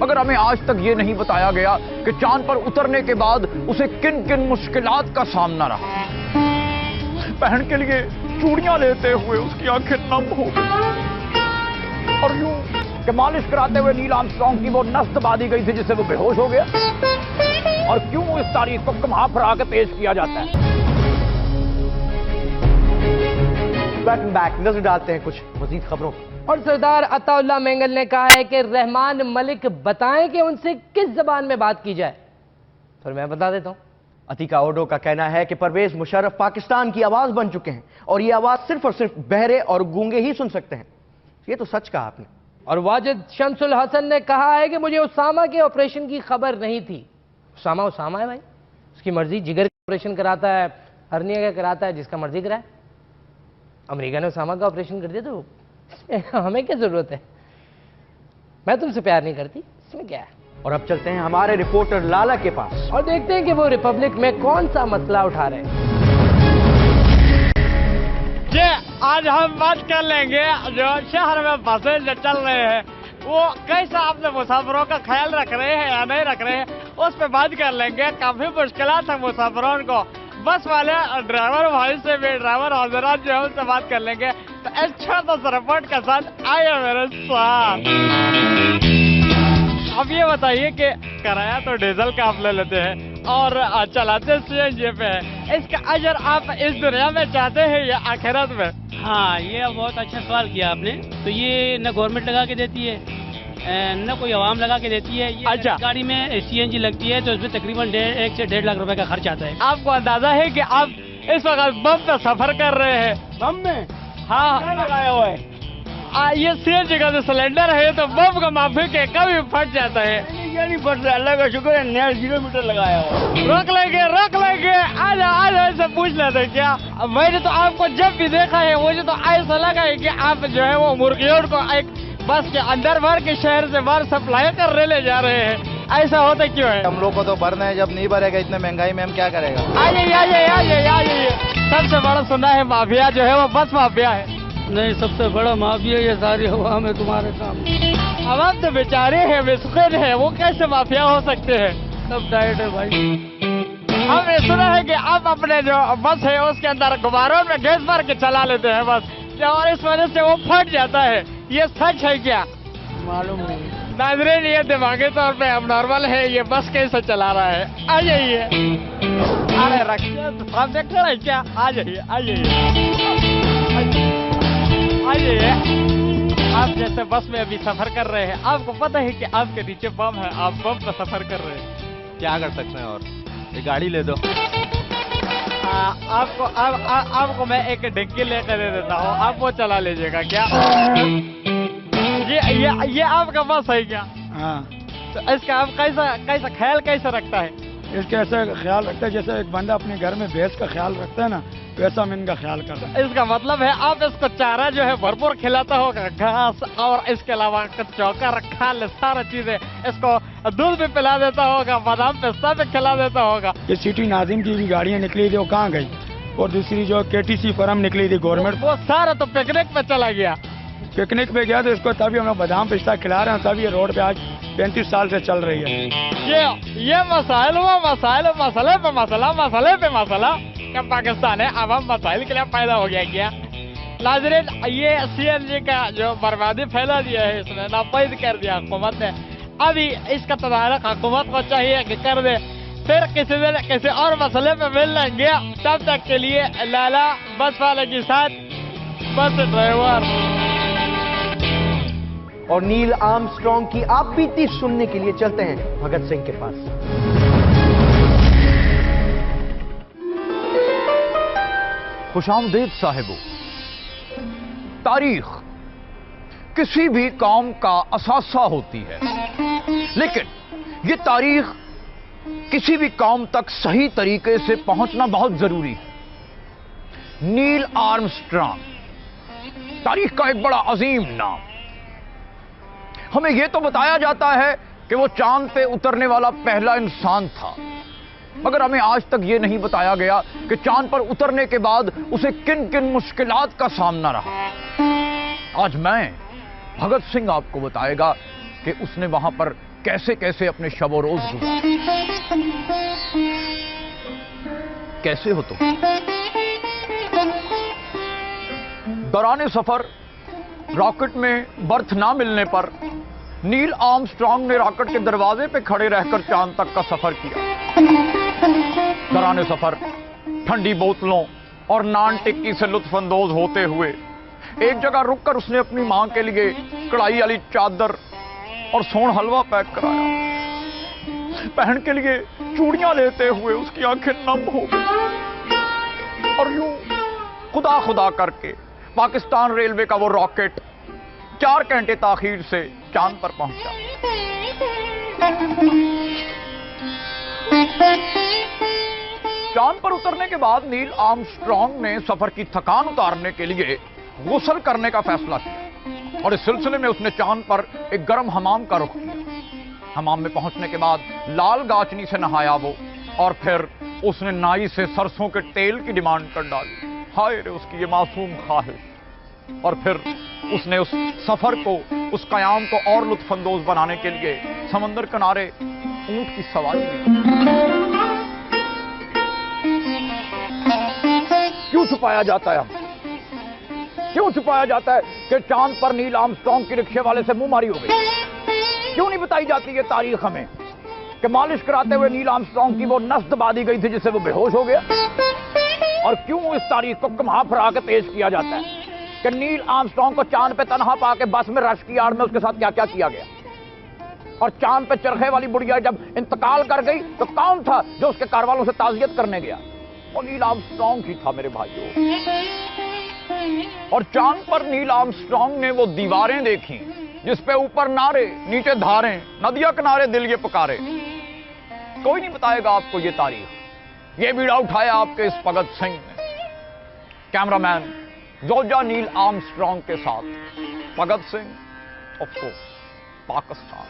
मगर हमें आज तक ये नहीं बताया गया कि चांद पर उतरने के बाद उसे किन किन मुश्किलात का सामना रहा। बहन के लिए चूड़ियां लेते हुए उसकी आंखें नम हो गई और यूं कि मालिश कराते हुए नील आर्मस्ट्रांग की वो नस दबा दी गई थी जिससे वो बेहोश हो गया। और क्यों इस तारीख को कमा फरा के पेश किया जाता है। बैक नजर डालते हैं कुछ मजीद खबरों पर। और सरदार अताउल्लाह मेंगल ने कहा है कि रहमान मलिक बताएं कि उनसे किस जबान में बात की जाए। फिर मैं बता देता हूं। अतीका ओडो का कहना है कि परवेज मुशर्रफ पाकिस्तान की आवाज बन चुके हैं और ये आवाज सिर्फ और सिर्फ बहरे और गूंगे ही सुन सकते हैं। ये तो सच कहा आपने। और वाजिद शमसुल हसन ने कहा है कि मुझे उसामा के ऑपरेशन की खबर नहीं थी। उसामा है भाई, उसकी मर्जी, जिगर का ऑपरेशन कराता है, हर्निया का कराता है, जिसका मर्जी कराए। अमेरिका ने उसामा का ऑपरेशन कर दिया तो हमें क्या जरूरत है। मैं तुमसे प्यार नहीं करती, इसमें क्या है। और अब चलते हैं हमारे रिपोर्टर लाला के पास और देखते हैं कि वो रिपब्लिक में कौन सा मसला उठा रहे हैं। आज हम बात कर लेंगे जो शहर में बसें जो चल रहे हैं वो कैसा अपने मुसाफिरों का ख्याल रख रहे हैं या नहीं रख रहे हैं, उस पर बात कर लेंगे। काफी मुश्किलात है मुसाफिरों को। बस वाले ड्राइवर भाई से भी, ड्राइवर हजरात जो है उनसे बात कर लेंगे। तो अच्छा तो रिपोर्ट के साथ आइए मेरे साथ। अब ये बताइए कि किराया तो डीजल का आप ले लेते हैं और चलाते सीएनजी पे है, इसका अजर आप इस दुनिया में चाहते हैं या आखिरत में? हाँ, ये बहुत अच्छा सवाल किया आपने। तो ये न गवर्नमेंट लगा के देती है न कोई आवाम लगा के देती है। ये अच्छा, गाड़ी में सीएनजी लगती है तो उसमें तकरीबन 1 से 1.5 लाख रुपए का खर्च आता है। आपको अंदाजा है कि आप इस वक्त बम पे सफर कर रहे हैं? बम में? हाँ, लगाया हुआ है। ये सीएनजी का जो सिलेंडर है तो बम का माफी के कभी फट जाता है। ये नहीं फट रहा, अल्लाह का शुक्र है, नया 0 मीटर लगाया हुआ। रोक लेंगे। आजा ऐसे पूछ लेते क्या? मैंने तो आपको जब भी देखा है मुझे तो ऐसा लगा है कि आप जो है वो मुर्गियों को एक बस के अंदर भर के शहर से बाहर सप्लाई करने ले जा रहे हैं। ऐसा होता क्यों है? हम लोग को तो भरना है, जब नहीं भरेगा इतने महंगाई में हम क्या करेगा। आइए। सबसे बड़ा सुना है माफिया जो है वो बस माफिया है। नहीं, सबसे बड़ा माफिया ये सारी हवा में तुम्हारे सामने। अब आप तो बेचारे हैं, मिस्किन है, वो कैसे माफिया हो सकते हैं? सब डाइट है भाई। हमने सुना है कि आप अपने जो बस है उसके अंदर गुब्बारों में गैस भर के चला लेते हैं बस, और इस वजह से वो फट जाता है। ये सच है क्या? मालूम नहीं। नाज़रीन, ये दिमागी तौर पे अब नॉर्मल है, ये बस कैसे चला रहा है। आ जाइए। अरे रखिए, आप देख रहे हैं क्या? आ जाइए। आप जैसे बस में अभी सफर कर रहे हैं, आपको पता है कि आपके नीचे बम है, आप बम पर सफर कर रहे हैं। क्या कर सकते हैं और ये गाड़ी ले दो। आपको मैं एक डिग्गी लेकर दे देता हूँ, आप वो चला लीजिएगा क्या? ये आपका बस है क्या? हाँ। तो इसका आप कैसा ख्याल कैसे रखता है? इसके ऐसा ख्याल रखता है जैसे एक बंदा अपने घर में भैंस का ख्याल रखता है ना, वैसा हम इनका ख्याल करते हैं। इसका मतलब है आप इसको चारा जो है भरपूर खिलाता होगा, घास और इसके अलावा चौका रखा सारा चीजें, इसको दूध भी पिला देता होगा, बादाम पिस्ता भी खिला देता होगा। ये सिटी नाजिम की भी गाड़ियाँ निकली थी, वो कहाँ गई? और दूसरी जो केटीसी फर्म निकली थी गवर्नमेंट, वो सारा तो पिकनिक पे चला गया। पिकनिक पे गया तो इसको तभी हम लोग बादाम पिस्ता खिला रहे हैं, तभी ये रोड पे आज 35 साल से चल रही है। ये मसाइल मसले पे मसला क्या पाकिस्तान है अवाम मसाइल के लिए पैदा हो गया क्या? नाज़रीन, ये सीएनजी का जो बर्बादी फैला दिया है इसने, नापैद कर दिया हुकूमत ने। अभी इसका तदारक हुकूमत को चाहिए कि कर दे। फिर किसी दिन किसी और मसले पे मिल लेंगे। तब तक के लिए लाला बस वाले के साथ बस ड्राइवर। और नील आर्मस्ट्रांग की आप बीती सुनने के लिए चलते हैं भगत सिंह के पास। खुशामदीद साहिबो। तारीख किसी भी कौम का असासा होती है, लेकिन ये तारीख किसी भी कौम तक सही तरीके से पहुंचना बहुत जरूरी है। नील आर्मस्ट्रांग तारीख का एक बड़ा अजीम नाम। हमें यह तो बताया जाता है कि वो चांद पे उतरने वाला पहला इंसान था, मगर हमें आज तक ये नहीं बताया गया कि चांद पर उतरने के बाद उसे किन किन मुश्किलात का सामना रहा। आज मैं भगत सिंह आपको बताएगा कि उसने वहां पर कैसे कैसे अपने शबो रोज गुजारे। कैसे हो तुम? दौरान सफर रॉकेट में बर्थ ना मिलने पर नील आर्मस्ट्रांग ने रॉकेट के दरवाजे पे खड़े रहकर चांद तक का सफर किया। दौरान सफर ठंडी बोतलों और नान टिक्की से लुत्फानंदोज होते हुए एक जगह रुककर उसने अपनी मां के लिए कढ़ाई वाली चादर और सोन हलवा पैक कराया। बहन के लिए चूड़ियां लेते हुए उसकी आंखें नम हो गई और यूं खुदा खुदा करके पाकिस्तान रेलवे का वो रॉकेट 4 घंटे ताखीर से चांद पर पहुंचा। चांद पर उतरने के बाद नील आर्मस्ट्रांग ने सफर की थकान उतारने के लिए गुस्ल करने का फैसला किया और इस सिलसिले में उसने चांद पर एक गर्म हमाम का रुख किया। हमाम में पहुंचने के बाद लाल गाचनी से नहाया वो और फिर उसने नाई से सरसों के तेल की डिमांड कर डाली। हाय रे उसकी ये मासूम ख्वाहिश। और फिर उसने उस सफर को, उस कयाम को और लुत्फानंदोज बनाने के लिए समंदर किनारे ऊंट की सवारी की। क्यों छुपाया जाता है? क्यों छुपाया जाता है कि चांद पर नील आर्मस्ट्रांग की रिक्शे वाले से मुंह मारी हो गई? क्यों नहीं बताई जाती ये तारीख हमें कि मालिश कराते हुए नील आर्मस्ट्रांग की वो नस दबा दी गई थी जिससे वो बेहोश हो गया? और क्यों इस तारीख को कमा फरा के पेश किया जाता है कि नील आर्मस्ट्रांग को चांद पे तनहा पाके बस में रश की आड़ में उसके साथ क्या क्या किया गया? और चांद पे चरखे वाली बुढ़िया जब इंतकाल कर गई तो कौन था जो उसके कारवालों से ताजियत करने गया? वो नील आर्मस्ट्रांग ही था मेरे भाइयों। और चांद पर नील आर्मस्ट्रांग ने वो दीवारें देखी जिस पे ऊपर नारे नीचे धारें, नदियां किनारे दिल ये पुकारे। कोई नहीं बताएगा आपको ये तारीख। ये बीड़ा उठाया आपके इस भगत सिंह ने। कैमरामैन जोजा नील आर्मस्ट्रांग के साथ भगत सिंह, ऑफ कोर्स, पाकिस्तान।